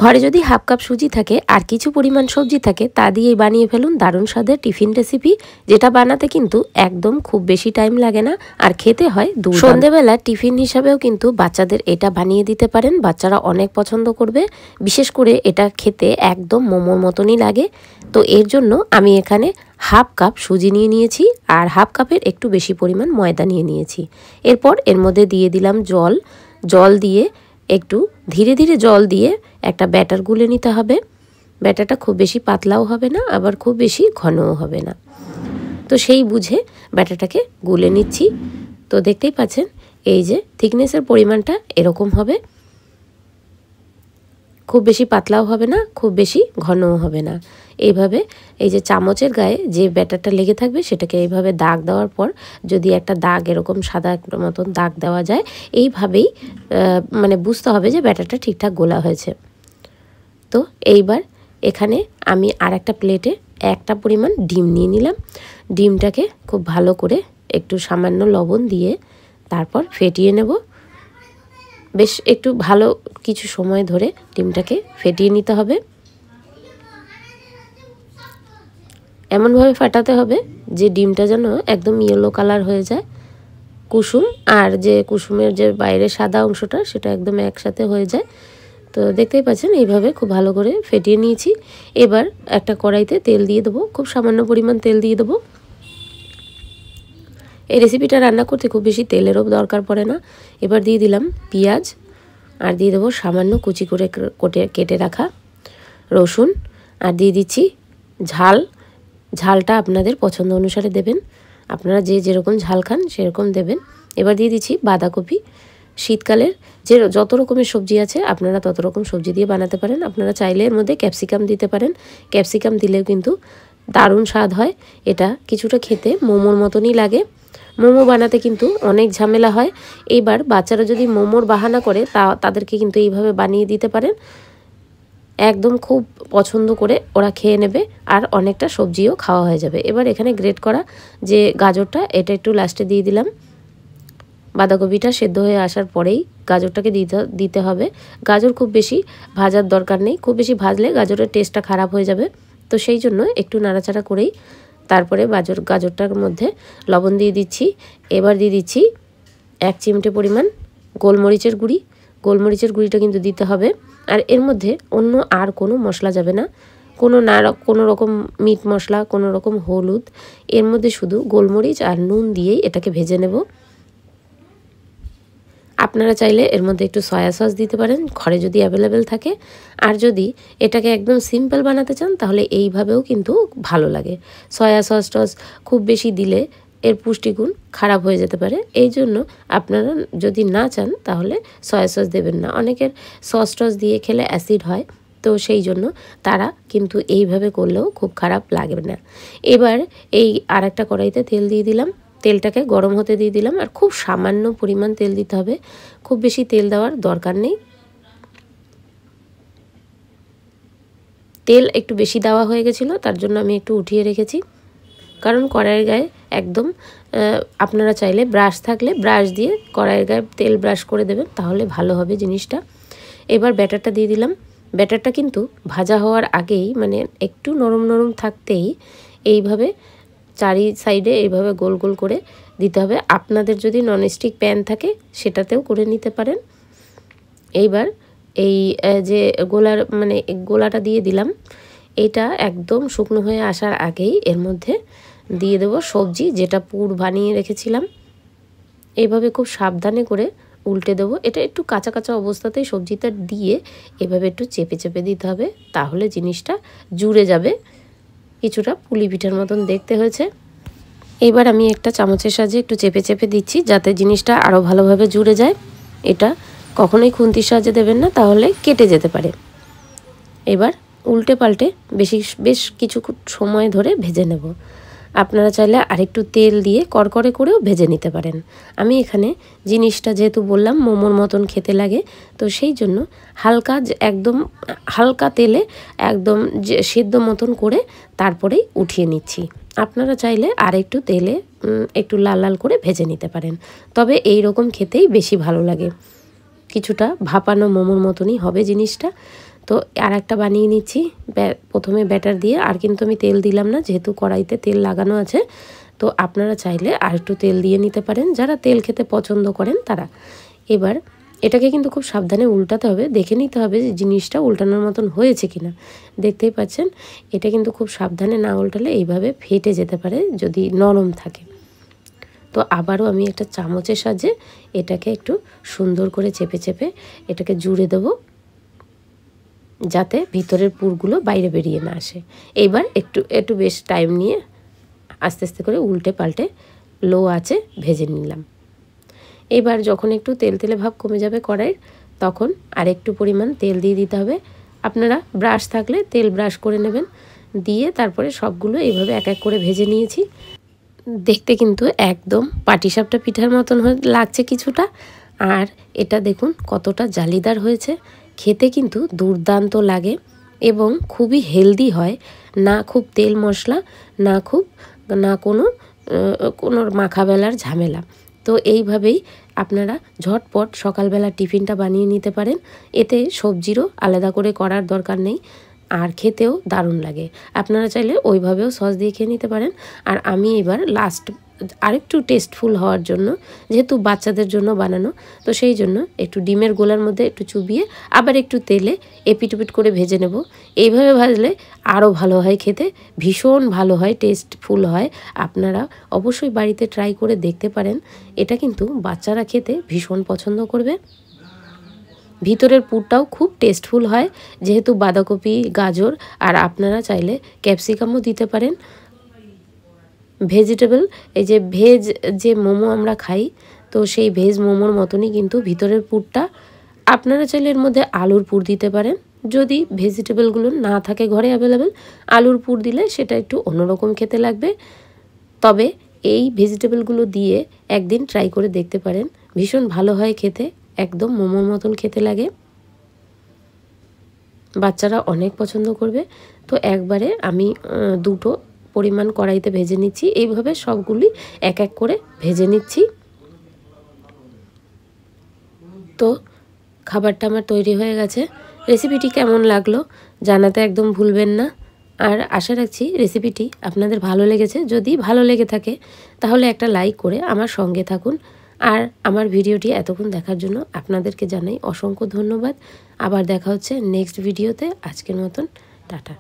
ঘরে যদি half cup সুজি থাকে আর কিছু পরিমাণ সবজি থাকে তা দিয়েই বানিয়ে ফেলুন দারুণ স্বাদের টিফিন রেসিপি, যেটা বানাতে কিন্তু একদম খুব বেশি টাইম লাগে না আর খেতে হয় দুর্দান্ত। সন্ধ্যেবেলা টিফিন হিসাবেও কিন্তু বাচ্চাদের এটা বানিয়ে দিতে পারেন, বাচ্চারা অনেক পছন্দ করবে। বিশেষ করে এটা খেতে একদম মোমোর মতনই লাগে। তো এর জন্য আমি এখানে হাফ কাপ সুজি নিয়ে নিয়েছি আর হাফ কাপের একটু বেশি পরিমাণ ময়দা নিয়ে নিয়েছি। এরপর এর মধ্যে দিয়ে দিলাম জল দিয়ে একটু ধীরে ধীরে জল দিয়ে একটা ব্যাটার গুলে নিতে হবে। ব্যাটারটা খুব বেশি পাতলাও হবে না, আবার খুব বেশি ঘনও হবে না। তো সেই বুঝে ব্যাটারটাকে গুলে নিচ্ছি। তো দেখতেই পাচ্ছেন এই যে থিকনেসের পরিমাণটা এরকম হবে, খুব বেশি পাতলাও হবে না, খুব বেশি ঘনও হবে না। এইভাবে এই যে চামচের গায়ে যে ব্যাটারটা লেগে থাকবে সেটাকে এইভাবে দাগ দেওয়ার পর যদি একটা দাগ এরকম সাদা মতন দাগ দেওয়া যায়, এইভাবেই মানে বুঝতে হবে যে ব্যাটারটা ঠিকঠাক গোলা হয়েছে। তো এইবার এখানে আমি আর একটা প্লেটে একটা পরিমাণ ডিম নিয়ে নিলাম। ডিমটাকে খুব ভালো করে একটু সামান্য লবণ দিয়ে তারপর ফেটিয়ে নেব। বেশ একটু ভালো কিছু সময় ধরে ডিমটাকে ফেটিয়ে নিতে হবে। এমনভাবে ফাটাতে হবে যে ডিমটা যেন একদম ইয়েলো কালার হয়ে যায়, কুসুম আর যে কুসুমের যে বাইরে সাদা অংশটা সেটা একদম একসাথে হয়ে যায়। তো দেখতেই পাচ্ছেন এইভাবে খুব ভালো করে ফেটিয়ে নিয়েছি। এবার একটা কড়াইতে তেল দিয়ে দেবো, খুব সামান্য পরিমাণ তেল দিয়ে দেবো। এই রেসিপিটা রান্না করতে খুব বেশি তেলেরও দরকার পড়ে না। এবার দিয়ে দিলাম পেঁয়াজ আর দিয়ে দেবো সামান্য কুচি করে কেটে রাখা রসুন আর দিয়ে দিচ্ছি ঝালটা আপনাদের পছন্দ অনুসারে দেবেন, আপনারা যে যেরকম ঝাল খান সেরকম দেবেন। এবার দিয়ে দিচ্ছি বাঁধাকপি। শীতকালের যে যত রকমের সবজি আছে আপনারা তত রকম সবজি দিয়ে বানাতে পারেন। আপনারা চাইলে এর মধ্যে ক্যাপসিকাম দিতে পারেন, ক্যাপসিকাম দিলেও কিন্তু দারুণ স্বাদ হয়। এটা কিছুটা খেতে মোমোর মতনই লাগে। মোমো বানাতে কিন্তু অনেক ঝামেলা হয়। এইবার বাচ্চারা যদি মোমোর বাহানা করে তাদেরকে কিন্তু এইভাবে বানিয়ে দিতে পারেন, একদম খুব পছন্দ করে ওরা খেয়ে নেবে আর অনেকটা সবজিও খাওয়া হয়ে যাবে। এবার এখানে গ্রেট করা যে গাজরটা এটা একটু লাস্টে দিয়ে দিলাম। বাঁধাকপিটা সেদ্ধ হয়ে আসার পরেই গাজরটাকে দিতে হবে। গাজর খুব বেশি ভাজার দরকার নেই, খুব বেশি ভাজলে গাজরের টেস্টটা খারাপ হয়ে যাবে। তো সেই জন্য একটু নাড়াচাড়া করেই তারপরে গাজরটার মধ্যে লবণ দিয়ে দিচ্ছি। এবার দিয়ে দিচ্ছি 1 চিমটে পরিমাণ গোলমরিচের গুঁড়ি। গোলমরিচের গুঁড়িটা কিন্তু দিতে হবে। আর এর মধ্যে অন্য আর কোনো মশলা যাবে না, কোনো রকম মিট মশলা, কোনো রকম হলুদ, এর মধ্যে শুধু গোলমরিচ আর নুন দিয়েই এটাকে ভেজে নেব। আপনারা চাইলে এর মধ্যে একটু সয়া সস দিতে পারেন ঘরে যদি অ্যাভেলেবেল থাকে। আর যদি এটাকে একদম সিম্পল বানাতে চান তাহলে এইভাবেও কিন্তু ভালো লাগে। সয়া সস খুব বেশি দিলে এর পুষ্টিগুণ খারাপ হয়ে যেতে পারে। এই জন্য আপনারা যদি না চান তাহলে সয়া সস দেবেন না। অনেকের সস দিয়ে খেলে অ্যাসিড হয়, তো সেই জন্য তারা কিন্তু এইভাবে করলেও খুব খারাপ লাগবে না। এবার এই আর একটা কড়াইতে তেল দিয়ে দিলাম। তেলটাকে গরম হতে দিয়ে দিলাম আর খুব সামান্য পরিমাণ তেল দিতে হবে, খুব বেশি তেল দেওয়ার দরকার নেই। তেল একটু বেশি দেওয়া হয়ে গেছিলো, তার জন্য আমি একটু উঠিয়ে রেখেছি। কারণ কড়াইয়ের গায়ে একদম আপনারা চাইলে ব্রাশ থাকলে ব্রাশ দিয়ে কড়াইয়ের গায়ে তেল ব্রাশ করে দেবেন, তাহলে ভালো হবে জিনিসটা। এবার ব্যাটারটা দিয়ে দিলাম। ব্যাটারটা কিন্তু ভাজা হওয়ার আগেই মানে একটু নরম নরম থাকতেই এইভাবে চারি সাইডে এইভাবে গোল গোল করে দিতে হবে। আপনাদের যদি ননস্টিক প্যান থাকে সেটাতেও করে নিতে পারেন। এইবার এই যে গোলাটা দিয়ে দিলাম। এটা একদম শুকনো হয়ে আসার আগেই এর মধ্যে দিয়ে দেবো সবজি যেটা পুর বানিয়ে রেখেছিলাম। এইভাবে খুব সাবধানে করে উল্টে দেবো। এটা একটু কাঁচা কাঁচা অবস্থাতেই সবজিটা দিয়ে এভাবে একটু চেপে চেপে দিতে হবে, তাহলে জিনিসটা জুড়ে যাবে। কিছুটা পুলি পিঠার মতন দেখতে হয়েছে। এবার আমি একটা চামচের সাহায্যে একটু চেপে চেপে দিচ্ছি যাতে জিনিসটা আরও ভালোভাবে জুড়ে যায়। এটা কখনোই খুন্তির সাহায্যে দেবেন না, তাহলে কেটে যেতে পারে। এবার উল্টে পাল্টে বেশ কিছু সময় ধরে ভেজে নেব। আপনারা চাইলে আরেকটু তেল দিয়ে কড়কড়ে করেও ভেজে নিতে পারেন। আমি এখানে জিনিসটা যেহেতু বললাম মোমোর মতন খেতে লাগে, তো সেই জন্য একদম হালকা তেলে একদম সেদ্ধ মতন করে তারপরেই উঠিয়ে নিচ্ছি। আপনারা চাইলে আর একটু তেলে একটু লাল লাল করে ভেজে নিতে পারেন, তবে এই রকম খেতেই বেশি ভালো লাগে। কিছুটা ভাপানো মোমোর মতনই হবে জিনিসটা। তো আর একটা বানিয়ে নিচ্ছি প্রথমে ব্যাটার দিয়ে। আর কিন্তু আমি তেল দিলাম না, যেহেতু কড়াইতে তেল লাগানো আছে। তো আপনারা চাইলে আর একটু তেল দিয়ে নিতে পারেন, যারা তেল খেতে পছন্দ করেন তারা। এবার এটাকে কিন্তু খুব সাবধানে উল্টাতে হবে, দেখে নিতে হবে যে জিনিসটা উল্টানোর মতন হয়েছে কিনা। দেখতেই পাচ্ছেন এটা কিন্তু খুব সাবধানে না উল্টালে এইভাবে ফেটে যেতে পারে যদি নরম থাকে। তো আবারও আমি একটা চামচের সাহায্যে এটাকে একটু সুন্দর করে চেপে চেপে এটাকে জুড়ে দেবো, যাতে ভিতরের পুরগুলো বাইরে বেরিয়ে না আসে। এইবার একটু বেশ টাইম নিয়ে আস্তে আস্তে করে উল্টে পাল্টে লো আঁচে ভেজে নিলাম। এবার যখন একটু তেল তেলে ভাব কমে যাবে কড়াইয়ের, তখন আর একটু পরিমাণ তেল দিয়ে দিতে হবে। আপনারা ব্রাশ থাকলে তেল ব্রাশ করে নেবেন, দিয়ে তারপরে সবগুলো এইভাবে এক এক করে ভেজে নিয়েছি। দেখতে কিন্তু একদম পাটিসাপটা পিঠার মতন লাগছে কিছুটা। আর এটা দেখুন কতটা জালিদার হয়েছে, খেতে কিন্তু দুর্দান্ত লাগে এবং খুবই হেলদি হয়। না খুব তেল মশলা, না কোনো মাখাবেলার ঝামেলা। তো এইভাবেই আপনারা ঝটপট সকালবেলা টিফিনটা বানিয়ে নিতে পারেন। এতে সবজিরও আলাদা করে করার দরকার নেই, আর খেতেও দারুণ লাগে। আপনারা চাইলে ওইভাবেও সস দিয়ে খেয়ে নিতে পারেন। আর আমি এবার লাস্ট আরেকটু টেস্টফুল হওয়ার জন্য, যেহেতু বাচ্চাদের জন্য বানানো, তো সেই জন্য একটু ডিমের গোলার মধ্যে একটু চুবিয়ে আবার একটু তেলে এপিটুপিট করে ভেজে নেব। এইভাবে ভাজলে আরও ভালো হয় খেতে, ভীষণ ভালো হয়, টেস্টফুল হয়। আপনারা অবশ্যই বাড়িতে ট্রাই করে দেখতে পারেন। এটা কিন্তু বাচ্চারা খেতে ভীষণ পছন্দ করবে। ভিতরের পুরটাও খুব টেস্টফুল হয়, যেহেতু বাঁধাকপি, গাজর, আর আপনারা চাইলে ক্যাপসিকামও দিতে পারেন। ভেজিটেবল, এই যে ভেজ যে মোমো আমরা খাই, তো সেই ভেজ মোমোর মতনই কিন্তু ভিতরের পুরটা। আপনারা চাইলে এর মধ্যে আলুর পুর দিতে পারেন, যদি ভেজিটেবলগুলো না থাকে ঘরে অ্যাভেলেবেল। আলুর পুর দিলে সেটা একটু অন্যরকম খেতে লাগবে। তবে এই ভেজিটেবলগুলো দিয়ে একদিন ট্রাই করে দেখতে পারেন, ভীষণ ভালো হয় খেতে, একদম মোমোর মতন খেতে লাগে, বাচ্চারা অনেক পছন্দ করবে। তো একবারে আমি দুটো পরিমাণ কড়াইতে ভেজে নিচ্ছি। এইভাবে সবগুলি এক এক করে ভেজে নিচ্ছি। তো খাবারটা আমার তৈরি হয়ে গেছে। রেসিপিটি কেমন লাগলো জানাতে একদম ভুলবেন না। আর আশা রাখছি রেসিপিটি আপনাদের ভালো লেগেছে। যদি ভালো লেগে থাকে তাহলে একটা লাইক করে আমার সঙ্গে থাকুন। আর আমার ভিডিওটি এতক্ষণ দেখার জন্য আপনাদেরকে জানাই অসংখ্য ধন্যবাদ। আবার দেখা হচ্ছে নেক্সট ভিডিওতে। আজকের মতন টাটা।